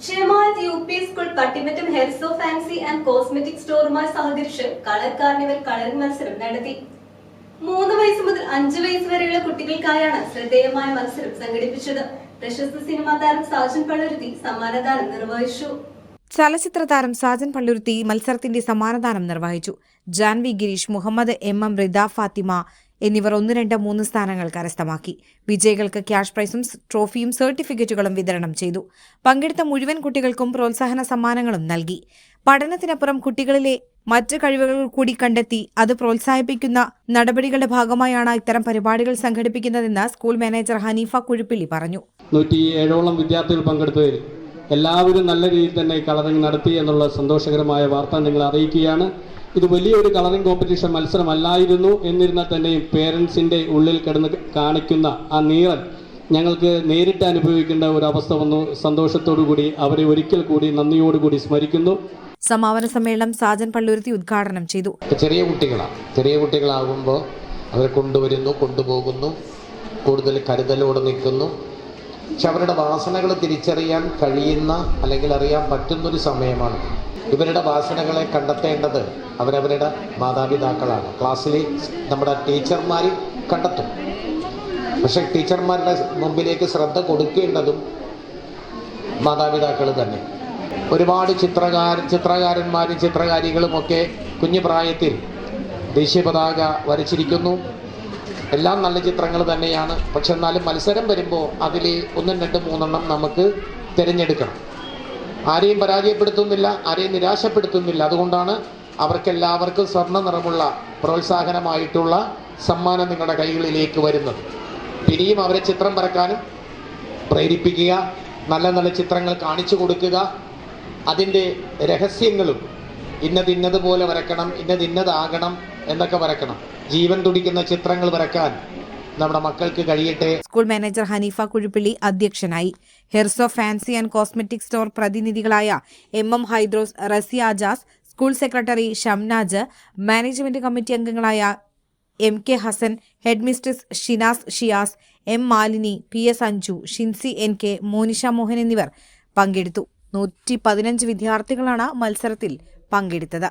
ജമാഅത്ത് യു.പി. School Pattimattam Herzo fancy and cosmetic സ്റ്റോറുമായി സഹകരിച്ച് കളർ കാർണിവൽ കളറിംഗ് മത്സരം നടത്തി. 3 വയസ്സ് മുതൽ 5 വയസ്സ് വരെയുള്ള കുട്ടികൾക്കായാണ് ശ്രദ്ധേയമായ മത്സരം സംഘടിപ്പിച്ചത്. പ്രശസ്ത സിനിമാ താരം സാജൻ പള്ളുരുത്തി സമ്മാനദാനം നിർവഹിച്ചു. ചലച്ചിത്ര താരം സാജൻ പള്ളുരുത്തി മത്സരത്തിന്റെ സമ്മാനദാനം നിർവഹിച്ചു. ജാൻവി ഗിരീഷ്, മുഹമ്മദ് എം റിദ ഫാത്തിമ എന്നിവർ 1, 2, 3 സ്ഥാനങ്ങൾ കരസ്ഥമാക്കി. വിജയികൾക്ക് ക്യാഷ് പ്രൈസും ട്രോഫിയും സർട്ടിഫിക്കറ്റുകളും വിതരണം ചെയ്തു. പങ്കെടുത്ത മുഴുവൻ കുട്ടികൾക്കും പ്രോത്സാഹന സമ്മാനങ്ങളും നൽകി. പഠനത്തിനപ്പുറം കുട്ടികളിലെ മറ്റ് കഴിവുകൾ കൂടി കണ്ടെത്തി അത് പ്രോത്സാഹിപ്പിക്കുന്ന നടപടികളുടെ ഭാഗമായാണ് ഇത്തരം പരിപാടികൾ സംഘടിപ്പിക്കുന്നതെന്ന് സ്കൂൾ മാനേജർ ഹനീഫ കുഴുപ്പിള്ളി പറഞ്ഞു. 107ഓളം വിദ്യാർത്ഥികൾ പങ്കെടുത്തതിൽ എല്ലാവരും നല്ല രീതിയിൽ തന്നെ കളറിംഗ് നടത്തി എന്നുള്ള സന്തോഷകരമായ വാർത്ത നിങ്ങളെ അറിയിക്കുകയാണ്. ഇത് വലിയൊരു കളറിംഗ് കോമ്പറ്റീഷൻ മത്സരമല്ലായിരുന്നു. എന്നിരുന്നാൽ തന്നെയും പേരൻസിൻ്റെ ഉള്ളിൽ കിടന്ന് കാണിക്കുന്ന ആ നീറൽ ഞങ്ങൾക്ക് നേരിട്ട് അനുഭവിക്കേണ്ട ഒരു അവസ്ഥ വന്നു. സന്തോഷത്തോടുകൂടി അവരെ ഒരിക്കൽ കൂടി നന്ദിയോടുകൂടി സ്മരിക്കുന്നു. സമാപന സമ്മേളനം സാജൻ പള്ളുരുത്തി ഉദ്ഘാടനം ചെയ്തു. ചെറിയ കുട്ടികളാകുമ്പോൾ അവരെ കൊണ്ടുപോകുന്നു, കൂടുതൽ കരുതലോടെ നിൽക്കുന്നു. പക്ഷെ അവരുടെ വാസനകൾ തിരിച്ചറിയാൻ കഴിയുന്ന അല്ലെങ്കിൽ അറിയാൻ പറ്റുന്നൊരു സമയമാണ്. ഇവരുടെ വാസനകളെ കണ്ടെത്തേണ്ടത് അവരവരുടെ മാതാപിതാക്കളാണ്. ക്ലാസ്സിൽ നമ്മുടെ ടീച്ചർമാർ കണ്ടെത്തും, പക്ഷെ ടീച്ചർമാരുടെ മുമ്പിലേക്ക് ശ്രദ്ധ കൊടുക്കേണ്ടതും മാതാപിതാക്കൾ തന്നെ. ഒരുപാട് ചിത്രകാരന്മാരും ചിത്രകാരികളുമൊക്കെ കുഞ്ഞു പ്രായത്തിൽ ദേശീയ പതാക വരച്ചിരിക്കുന്നു. എല്ലാം നല്ല ചിത്രങ്ങൾ തന്നെയാണ്. പക്ഷെ എന്നാലും മത്സരം വരുമ്പോൾ അതിൽ 1, 2, 3 നമുക്ക് തിരഞ്ഞെടുക്കണം. ആരെയും പരാജയപ്പെടുത്തുന്നില്ല, ആരെയും നിരാശപ്പെടുത്തുന്നില്ല. അതുകൊണ്ടാണ് അവർക്കെല്ലാവർക്കും സ്വർണ്ണ നിറമുള്ള പ്രോത്സാഹനമായിട്ടുള്ള സമ്മാനം നിങ്ങളുടെ കൈകളിലേക്ക് വരുന്നത്. ഇനിയും അവരെ ചിത്രം വരക്കാനും പ്രേരിപ്പിക്കുക, നല്ല നല്ല ചിത്രങ്ങൾ കാണിച്ചു കൊടുക്കുക. അതിൻ്റെ രഹസ്യങ്ങളും ഇന്നതുപോലെ വരക്കണം, ഇന്നതാകണം എന്നൊക്കെ വരക്കണം. ജീവൻ തുടിക്കുന്ന ചിത്രങ്ങൾ വരക്കാൻ നമ്മുടെ മക്കൾക്ക് കഴിയട്ടെ. സ്കൂൾ മാനേജർ ഹനീഫ കുഴുപ്പിള്ളി അധ്യക്ഷനായി. Herzo fancy and cosmetic store പ്രതിനിധികളായ M Hydros, Raziya Ajas, school secretary Shamnaj, management committee അംഗങ്ങളായ MK ഹസൻ, head mistress Shinas Shiyas, M Malini, PS Anju, Shincy NK, Monisha Mohan എന്നിവർ പങ്കെടുത്തു. 115 വിദ്യാർത്ഥികളാണ് മത്സരത്തിൽ പങ്കെടുത്തത്.